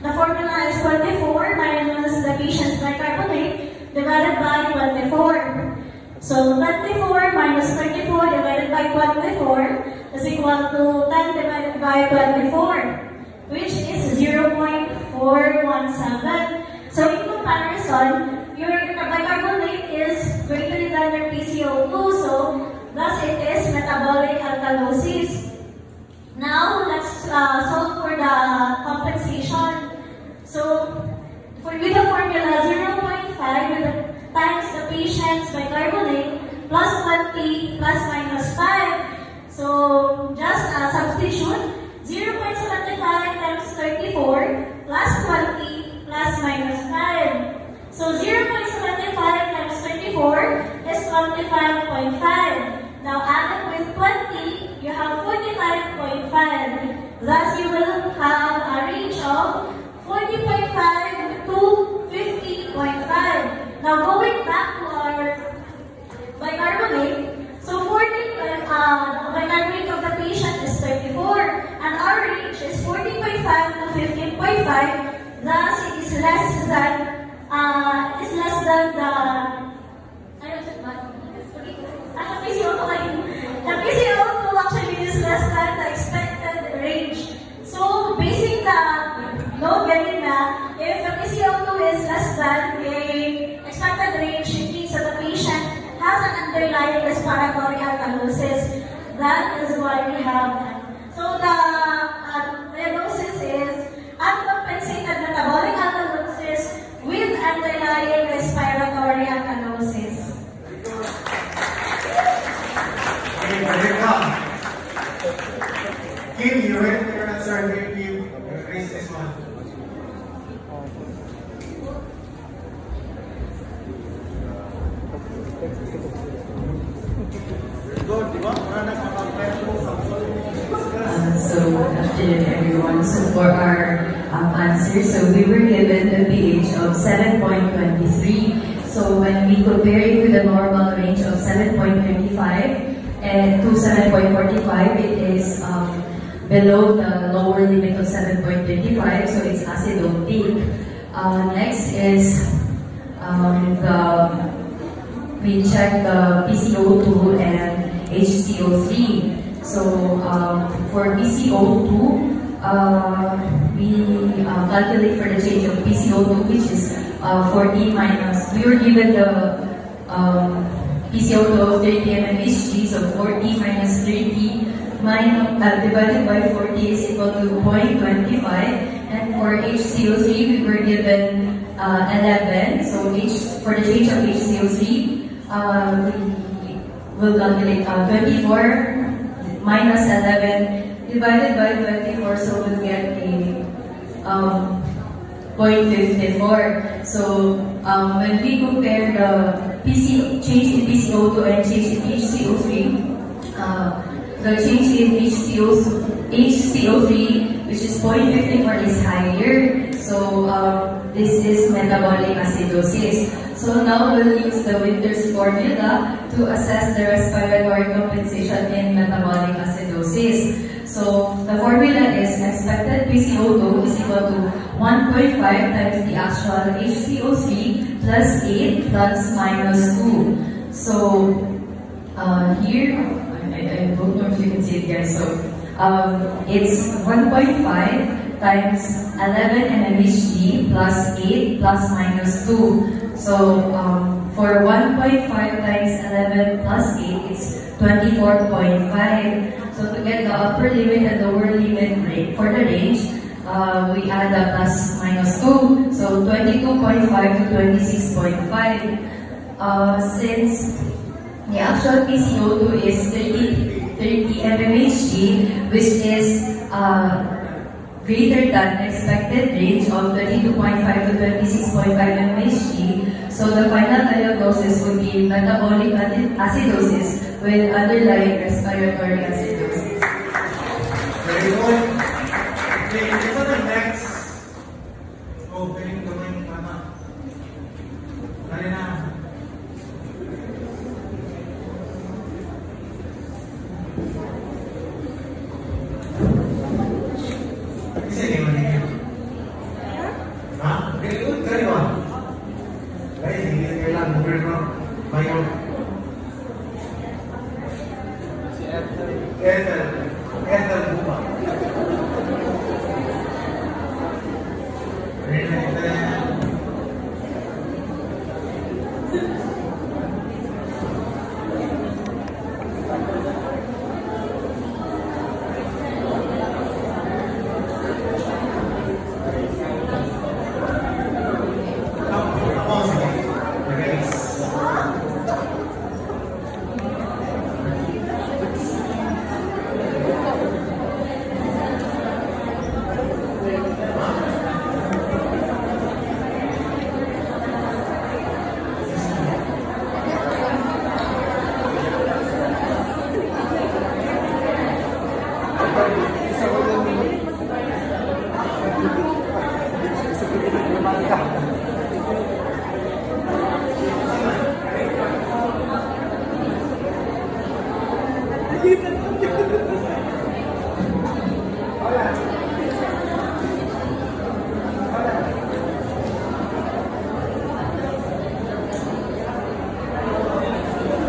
the formula is 24 minus the patient's bicarbonate divided by 24. So 24 minus 34 divided by 24 is equal to 10 divided by 24, which is 0.417. So in comparison, your bicarbonate is greater than your PCO2, so thus it is metabolic alkalosis. Now let's solve for the compensation. So with the formula 0.5 times the patient's bicarbonate plus 20 plus minus 5. So just substitute 0.75 times 34 plus 20 plus minus 5. So 0.75 times 34 is 25.5. Now add it with 20, you have 45.5. Thus you will have a range of 40.5 to 50.5. Now going back to our bicarbonate, so 40, the bicarbonate of the patient is 34, and our range is 14.5 to 15.5. Thus, it is less than the PCO2 actually is less than the expected range. So basing the load getting na, if the PCO2 is less than the expected range, it means that the patient has an underlying respiratory alkalosis. That is why we have. So the diagnosis is uncompensated metabolic alkalosis with underlying respiratory alkalosis. So, good afternoon everyone. So for our answer, so we were given a pH of 7.23. So when we compare it to the normal range of 7.25 and to 7.45, it is below the lower limit of 7.25, so it's acidotic. Next is we check the PCO2 and HCO3. So for PCO2, we calculate for the change of PCO2, which is 40 minus, we were given the PCO2 of 30 mmHg, so 40 minus 30 divided by 40 is equal to 0.25. And for HCO3, we were given 11. So for the change of HCO3, we will calculate 24 minus 11 divided by 24, so we'll get a 0.54. So when we compare the change in PCO2 and change in HCO3, the change in HCO3, which is 0.54, is higher. So this is metabolic acidosis. So now we'll use the Winter's formula to assess the respiratory compensation in metabolic acidosis. So the formula is expected PCO2 is equal to 1.5 times the actual HCO3 plus 8 plus minus 2. So here, I don't know if you can see it here. So it's 1.5 times 11 mmHg plus 8 plus minus 2. So for 1.5 times 11 plus 8, it's 24.5. So to get the upper limit and lower limit rate for the range, we add the plus minus 2. So 22.5 to 26.5. Since the actual PCO2 is 30 mmHg, which is greater than expected range of 32.5 to 26.5 mmHg. So the final diagnosis would be metabolic acidosis with underlying respiratory acidosis. Very good. Okay, ito na next. Galing tama. Dali na. Sige, manigil. Ha? Very good, very good. Guys, hindi kailangan mobile mo. Mayo. Ethel buka.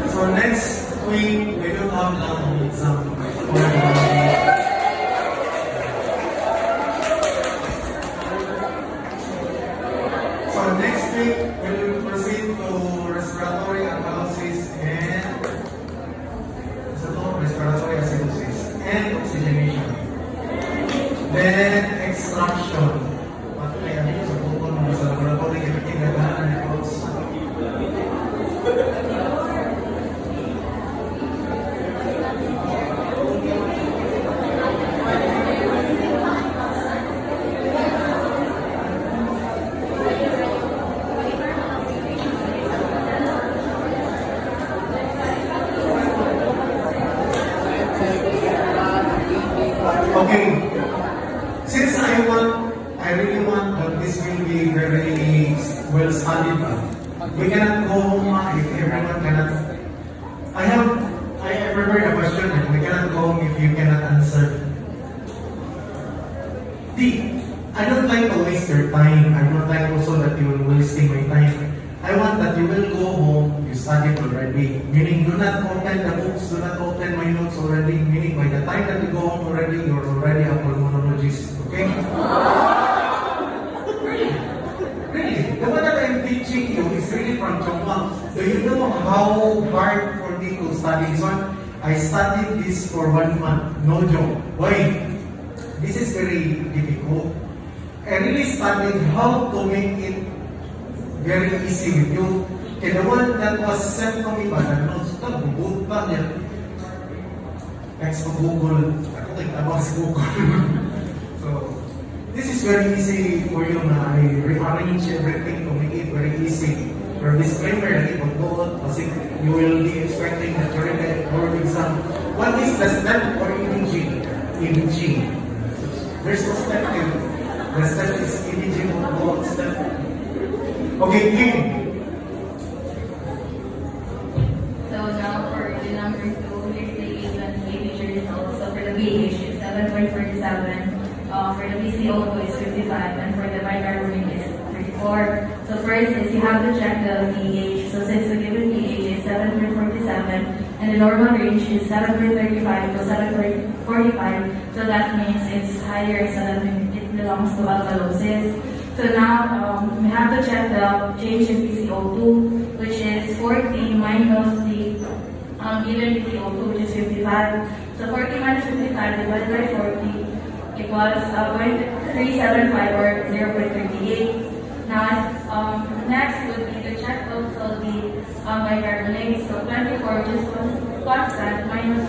So next week we will have some So next week we will proceed to respiratory alkalosis and respiratory acidosis and oxygenation. Then extraction. Kaya dito sa bukol mga sa laboratory kinagagaan ng approach. I really want that this will be very well studied. We cannot go home if everyone cannot. I prepared a question and we cannot go home if you cannot answer. I don't like to waste your time. I don't like also that you will wasting my time. I want that you will go home, you studied already. Meaning, do not open the books, do not open my notes already. Meaning, by the time that you go home already, you're already a pulmonologist. Okay? Really? The one that I'm teaching you is really from Chongqing. Do you know how hard for me to study this one? I studied this for 1 month. No joke. Why? This is very difficult. I really studied how to make it very easy with you. And the one that was sent to me by the notes, Google pa niya. Next to Google. Ako nagtawag sa Google. So, this is very easy for you na I rearrange everything to make it very easy. For disclaimer, kasi you will be expecting that during the board exam. What is the step for imaging? Imaging. There's no step here. The step is imaging of both step. Okay, Kim. So now for the number 2, here's the major results. So for the BH, it's 7.47. For the PCO2 is 55, and for the bicarbonate is 34. So first is you have to check the pH. So since the given pH is 7.47, and the normal range is 7.35 to 7.45, so that means it's higher, so that means it belongs to alkalosis. So now we have to check the change in PCO2, which is 40 minus the given PCO2, which is 55. So 40 minus 55 divided by 40 equals 0.375 or 0.38. Now next would be to check also the bicarbonate. So 24, which is constant, minus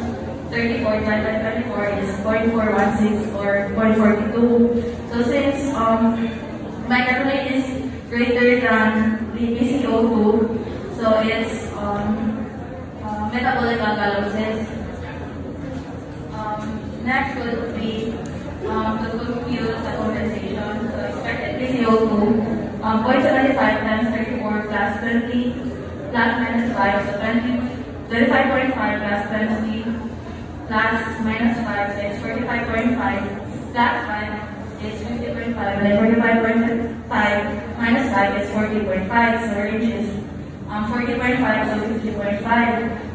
34 divided by 24 is 0.416 or 0.42. So since bicarbonate is greater than the PCO2, so it's metabolic alkalosis. Next would be to compute the compensation. So expected PCO2, 0.75 times 34 plus 20 plus minus 5, so 25.5 plus 20 plus minus 5, so it's 45.5 plus 5. Is 50.5, and then 45.5 minus 5 is 40.5, so range is 40.5 to 50.5.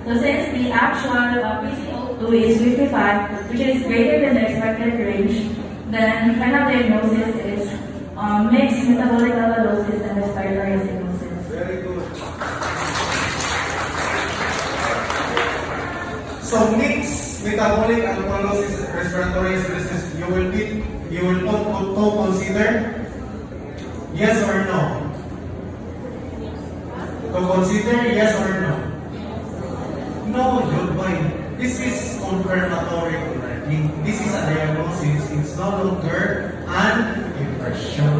So since the actual PCO2 is 55, which is greater than the expected range, then final diagnosis is mixed metabolic alkalosis and respiratory acidosis. Very good. So mixed metabolic alkalosis, respiratory acidosis, you will not consider? Yes or no? To consider yes or no? No, you're fine. This is confirmatory already. This is a diagnosis. It's no longer an impression.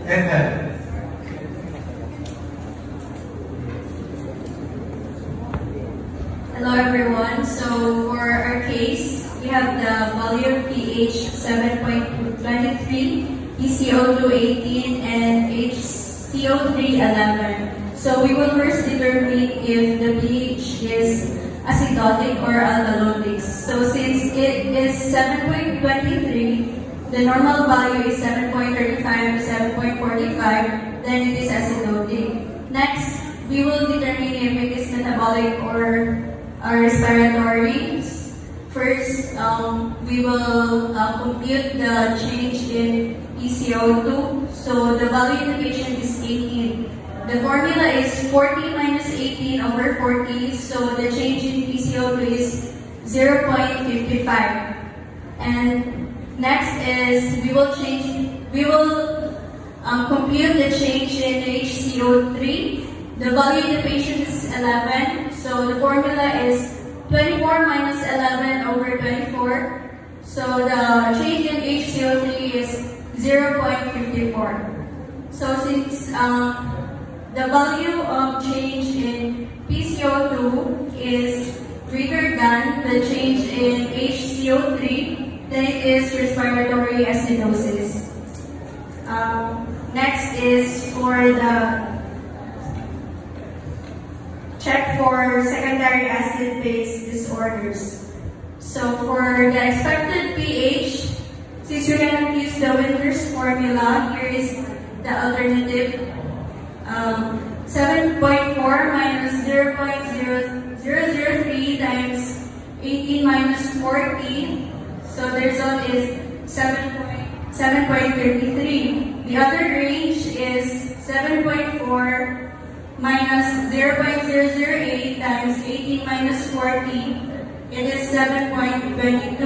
Enter. Hello everyone. So for our case, we have the value of pH 7.23, PCO2 18, and HCO3 11. So we will first determine if the pH is acidotic or alkalotic. So since it is 7.23, the normal value is 7.35 to 7.45, then it is acidotic. Next, we will determine if it is metabolic or respiratory. First, we will compute the change in PCO2. So the value in the patient is 18. The formula is 40 minus 18 over 40. So the change in PCO2 is 0.55. And next is we will compute the change in HCO3. The value in the patient is 11. So the formula is 24 minus 11 over 24. So the change in HCO3 is 0.54. So since the value of change in respiratory acidosis. Next is for the check for secondary acid-base disorders. So for the expected pH, since we cannot use the Winter's formula, here is the alternative. 7.4 minus 0.0003 times 18 minus 14. So the result is 7.33. The other range is 7.4 minus 0.008 times 18 minus 14. It is 7.22.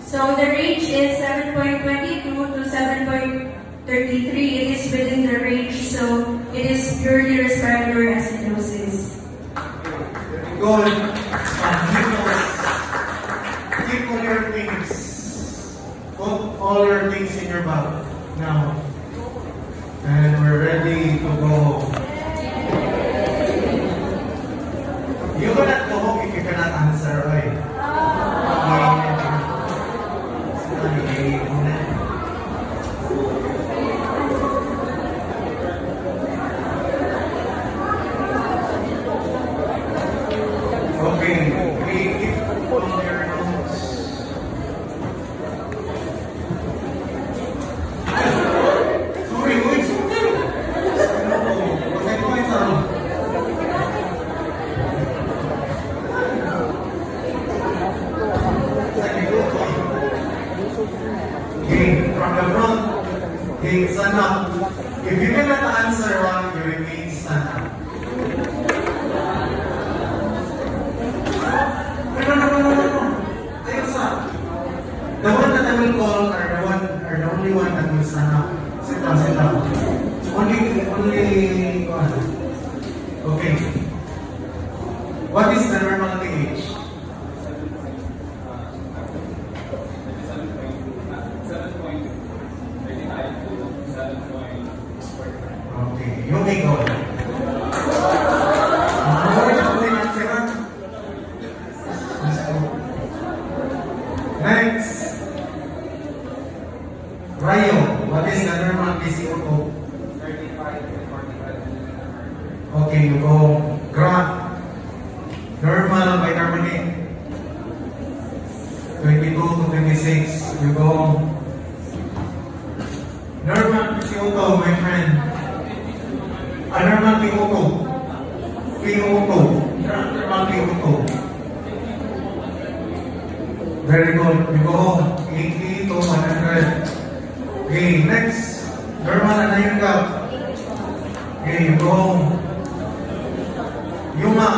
So the range is 7.22 to 7.33. It is within the range, so it is purely respiratory acidosis. Good. Keep all your things. Put all your things in your bag now. And we're ready to go. You cannot go home if you cannot answer, right? Stand up. If you cannot answer one, you remain stand up. No. Ayos up. The one that I will call are the only one that will stand up. Sit down. Only one. Okay. What is the normal pH? You may go. Next. Rayo, what is the normal PCO2? 35 to 45. Okay, you go. Graph. Normal bicarbonate. 22 to 26. You go. Normal PCO2, my friend. Normal PO2. Normal PO2. Very good. You go 80 to 100. Okay, next. Normal anion gap. Okay, you go. Yuma.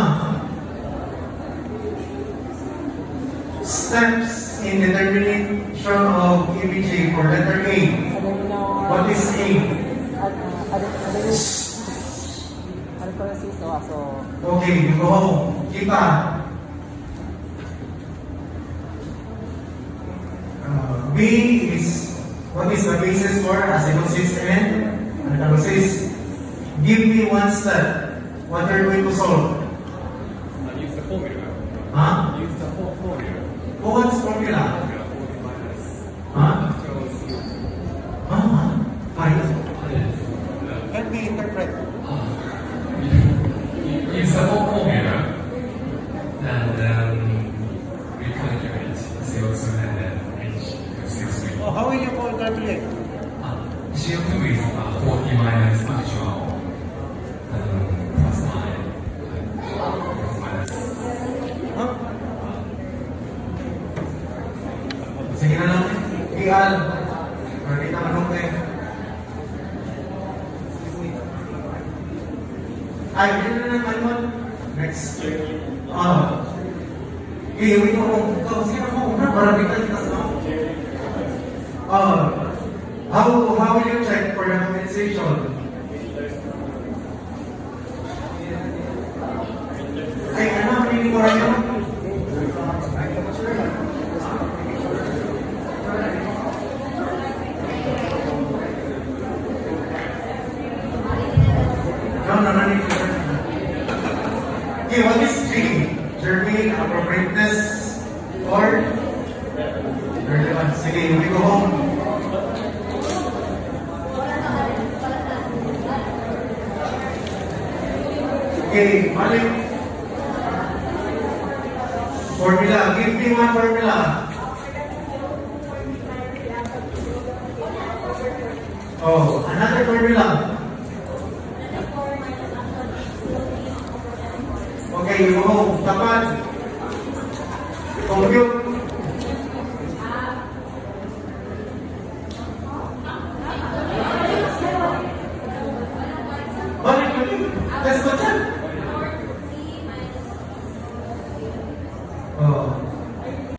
Steps in determination of EBG for letter A. What is A? Okay, you go home. Kita. B is, what is the basis for acidosis and alkalosis? Give me one step. What are you going to solve? Use the formula. Huh? Use the formula. What's formula? Huh? Let me interpret. Use the formula and recalculate CO2 and then H equals 6. Oh, how will you calculate? CO2 is 40 minus actual plus 9 minus. Huh? Sige na lang. Iyan. Pwede ka manong kayo. Ay, yun na naman mo. Next. Wait mo. Sige na mo. Para kita sa how will you check for the condensation? Ay, ano? Hindi ko rin yun. Okay, what is G? Germane appropriateness or 31. Sige, we go home. Okay, balik. Formula. Give me one formula. Oh, another formula. Okay, you go home. Tapat. Compute. Balik. Let's go check. Oh.